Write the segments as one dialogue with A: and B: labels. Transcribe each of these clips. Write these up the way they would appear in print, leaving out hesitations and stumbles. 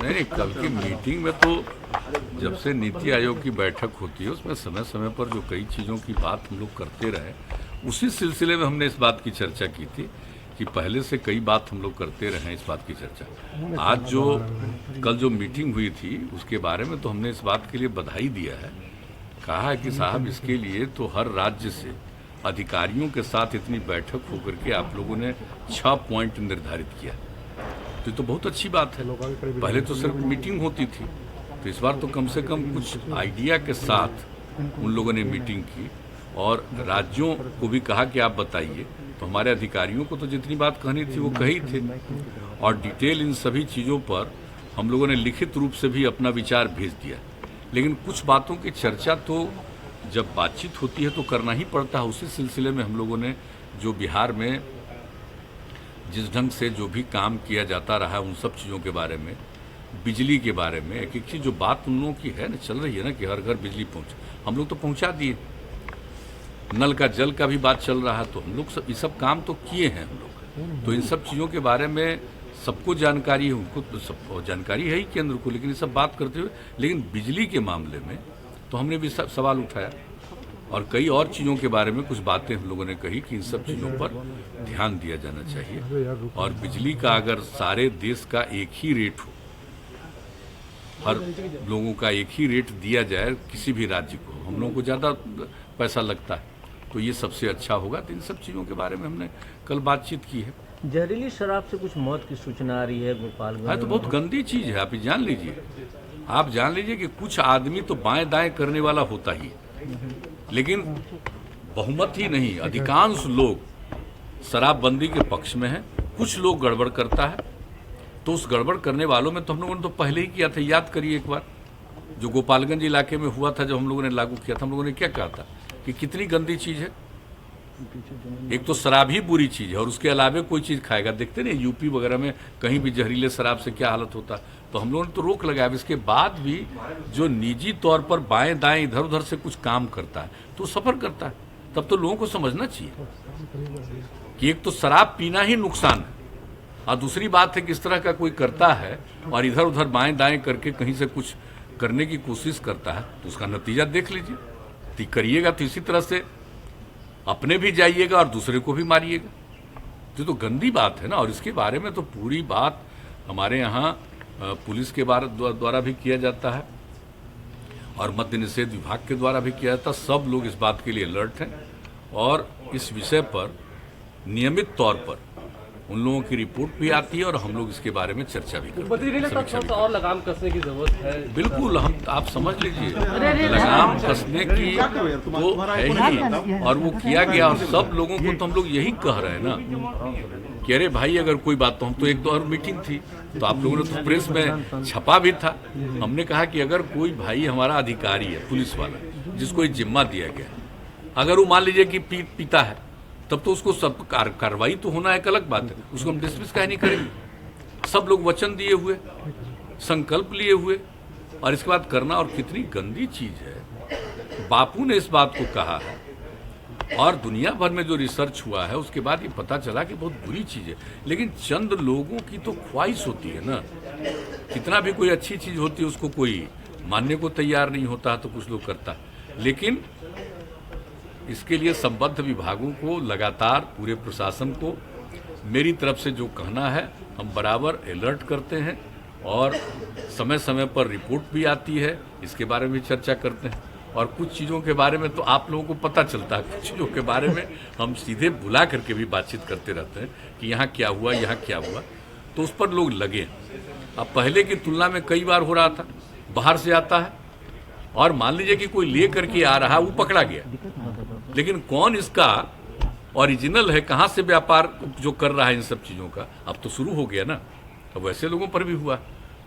A: नहीं, कल की मीटिंग में तो जब से नीति आयोग की बैठक होती है उसमें समय समय पर जो कई चीज़ों की बात हम लोग करते रहे, उसी सिलसिले में हमने इस बात की चर्चा की थी कि पहले से कई बात हम लोग करते रहे हैं इस बात की चर्चा। आज जो कल जो मीटिंग हुई थी उसके बारे में तो हमने इस बात के लिए बधाई दिया है, कहा है कि साहब इसके लिए तो हर राज्य से अधिकारियों के साथ इतनी बैठक होकर के आप लोगों ने 6 पॉइंट निर्धारित किया, तो ये तो बहुत अच्छी बात है। पहले तो सिर्फ मीटिंग होती थी, तो इस बार तो कम से कम कुछ आइडिया के साथ उन लोगों ने मीटिंग की और राज्यों को भी कहा कि आप बताइए। तो हमारे अधिकारियों को तो जितनी बात कहनी थी वो कही थी और डिटेल इन सभी चीज़ों पर हम लोगों ने लिखित रूप से भी अपना विचार भेज दिया। लेकिन कुछ बातों की चर्चा तो जब बातचीत होती है तो करना ही पड़ता है। उसी सिलसिले में हम लोगों ने जो बिहार में जिस ढंग से जो भी काम किया जाता रहा उन सब चीज़ों के बारे में, बिजली के बारे में एक एक चीज़ जो बात उन लोगों की है ना, चल रही है ना कि हर घर बिजली पहुँच, हम लोग तो पहुँचा दिए। नल का जल का भी बात चल रहा, तो हम लोग सब ये सब काम तो किए हैं हम लोग। तो इन सब चीज़ों के बारे में सबको जानकारी है, उनको तो सब जानकारी है ही केंद्र को, लेकिन ये सब बात करते हुए लेकिन बिजली के मामले में तो हमने भी सब सवाल उठाया और कई और चीज़ों के बारे में कुछ बातें हम लोगों ने कही कि इन सब चीज़ों पर ध्यान दिया जाना चाहिए। और बिजली का अगर सारे देश का एक ही रेट हो, हर लोगों का एक ही रेट दिया जाए किसी भी राज्य को, हम लोगों को ज़्यादा पैसा लगता है, तो ये सबसे अच्छा होगा। तो इन सब चीज़ों के बारे में हमने कल बातचीत की है।
B: जहरीली शराब से कुछ मौत की सूचना आ रही है गोपालगंज में।
A: तो बहुत गंदी चीज़ है, आप जान लीजिए। आप जान लीजिए कि कुछ आदमी तो बाएं दाएं करने वाला होता ही, लेकिन बहुमत ही नहीं, अधिकांश लोग शराबबंदी के पक्ष में हैं। कुछ लोग गड़बड़ करता है, तो उस गड़बड़ करने वालों में तो हम लोगों ने तो पहले ही किया था। याद करिए एक बार जो गोपालगंज इलाके में हुआ था, जब हम लोगों ने लागू किया था, हम लोगों ने क्या कहा था कि कितनी गंदी चीज़ है। एक तो शराब ही बुरी चीज़ है और उसके अलावे कोई चीज़ खाएगा। देखते नहीं यूपी वगैरह में कहीं भी जहरीले शराब से क्या हालत होता, तो हम लोगों ने तो रोक लगाया। इसके बाद भी जो निजी तौर पर बाएं दाएं इधर उधर से कुछ काम करता है तो सफ़र करता है, तब तो लोगों को समझना चाहिए कि एक तो शराब पीना ही नुकसान है और दूसरी बात है कि इस तरह का कोई करता है और इधर उधर बाएं दाएं करके कहीं से कुछ करने की कोशिश करता है, तो उसका नतीजा देख लीजिए। तो करिएगा तो इसी तरह से अपने भी जाइएगा और दूसरे को भी मारिएगा, तो गंदी बात है ना। और इसके बारे में तो पूरी बात हमारे यहाँ पुलिस के द्वारा भी किया जाता है और मद्य निषेध विभाग के द्वारा भी किया जाता है। सब लोग इस बात के लिए अलर्ट हैं और इस विषय पर नियमित तौर पर उन लोगों की रिपोर्ट भी आती है और हम लोग इसके बारे में चर्चा भी करते हैं।
B: और लगाम कसने की जरूरत है।
A: बिल्कुल, हम आप समझ लीजिए लगाम कसने की तो है ही और वो किया गया। और सब लोगों को तो हम लोग यही कह रहे हैं ना कि अरे भाई अगर कोई बात, तो हम तो एक दो और मीटिंग थी तो आप लोगों ने तो प्रेस में छपा भी था। हमने कहा कि अगर कोई भाई हमारा अधिकारी है, पुलिस वाला, जिसको ये जिम्मा दिया गया, अगर वो मान लीजिए कि पीता है, तब तो उसको सब कार्रवाई तो होना एक अलग बात है, उसको हम डिसमिस काहे नहीं करेंगे। सब लोग वचन दिए हुए, संकल्प लिए हुए और इसके बाद करना। और कितनी गंदी चीज़ है, बापू ने इस बात को कहा है और दुनिया भर में जो रिसर्च हुआ है उसके बाद ये पता चला कि बहुत बुरी चीज़ है। लेकिन चंद लोगों की तो ख्वाहिश होती है ना, कितना भी कोई अच्छी चीज़ होती है उसको कोई मानने को तैयार नहीं होता, तो कुछ लोग करता है। लेकिन इसके लिए संबद्ध विभागों को लगातार, पूरे प्रशासन को मेरी तरफ से जो कहना है, हम बराबर अलर्ट करते हैं और समय समय पर रिपोर्ट भी आती है, इसके बारे में चर्चा करते हैं। और कुछ चीज़ों के बारे में तो आप लोगों को पता चलता है, कुछ चीज़ों के बारे में हम सीधे बुला करके भी बातचीत करते रहते हैं कि यहाँ क्या हुआ, यहाँ क्या हुआ, तो उस पर लोग लगे। अब पहले की तुलना में कई बार हो रहा था, बाहर से आता है और मान लीजिए कि कोई ले करके आ रहा है, वो पकड़ा गया, लेकिन कौन इसका ओरिजिनल है, कहाँ से व्यापार जो कर रहा है इन सब चीज़ों का, अब तो शुरू हो गया ना। अब वैसे लोगों पर भी हुआ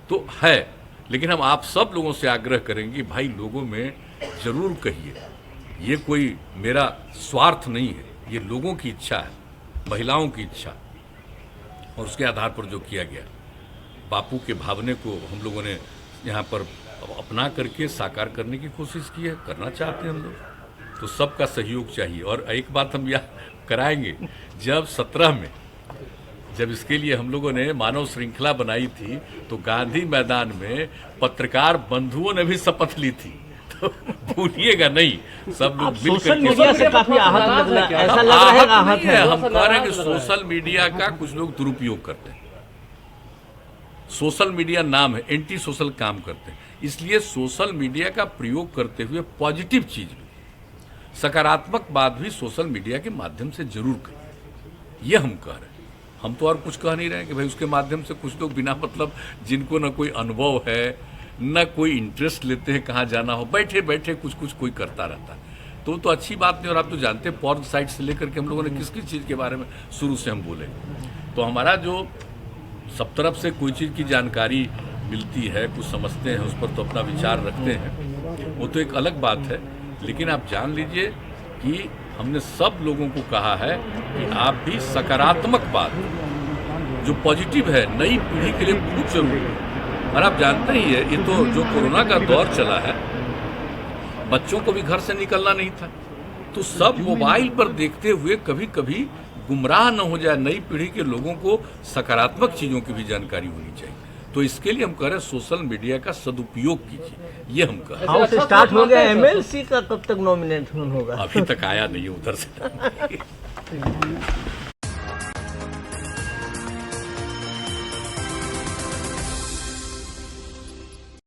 A: तो है, लेकिन हम आप सब लोगों से आग्रह करेंगे भाई लोगों में जरूर कहिए, ये कोई मेरा स्वार्थ नहीं है, ये लोगों की इच्छा है, महिलाओं की इच्छा, और उसके आधार पर जो किया गया बापू के भावने को हम लोगों ने यहाँ पर अपना करके साकार करने की कोशिश की है, करना चाहते हैं हम लोग, तो सबका सहयोग चाहिए। और एक बात हम यहाँ कराएंगे, जब जब इसके लिए हम लोगों ने मानव श्रृंखला बनाई थी तो गांधी मैदान में पत्रकार बंधुओं ने भी शपथ ली थी, तो भूलिएगा नहीं, सब लोग मिलकर
B: सोशल मीडिया से काफी आहत लग रहा है, ऐसा लग रहा है आहत है।
A: हम कह रहे हैं कि सोशल मीडिया का कुछ लोग दुरुपयोग करते हैं। सोशल मीडिया नाम है, एंटी सोशल काम करते हैं, इसलिए सोशल मीडिया का प्रयोग करते हुए पॉजिटिव चीज भी, सकारात्मक बात भी सोशल मीडिया के माध्यम से जरूर करें, ये हम कह रहे हैं। हम तो और कुछ कह नहीं रहे हैं कि भाई उसके माध्यम से कुछ लोग बिना मतलब, जिनको ना कोई अनुभव है न कोई इंटरेस्ट लेते हैं कहाँ जाना हो, बैठे बैठे कुछ कुछ कोई करता रहता है, तो अच्छी बात नहीं। और आप तो जानते हैं पॉर्न साइट से लेकर के हम लोगों ने किस किस चीज़ के बारे में शुरू से हम बोले, तो हमारा जो सब तरफ से कोई चीज़ की जानकारी मिलती है, कुछ समझते हैं, उस पर तो अपना विचार रखते हैं, वो तो एक अलग बात है। लेकिन आप जान लीजिए कि हमने सब लोगों को कहा है कि आप भी सकारात्मक बात, जो पॉजिटिव है, नई पीढ़ी के लिए बहुत जरूरी है। और आप जानते ही है, ये तो जो कोरोना का दौर चला है, बच्चों को भी घर से निकलना नहीं था, तो सब मोबाइल पर देखते हुए कभी कभी गुमराह न हो जाए। नई पीढ़ी के लोगों को सकारात्मक चीज़ों की भी जानकारी होनी चाहिए, तो इसके लिए हम कह रहे हैं सोशल मीडिया का सदुपयोग कीजिए, ये हम कह रहे हैं।
B: हाउस स्टार्ट हो गया, एमएलसी का कब तक नॉमिनेशन होगा?
A: अभी तक आया नहीं है उधर से।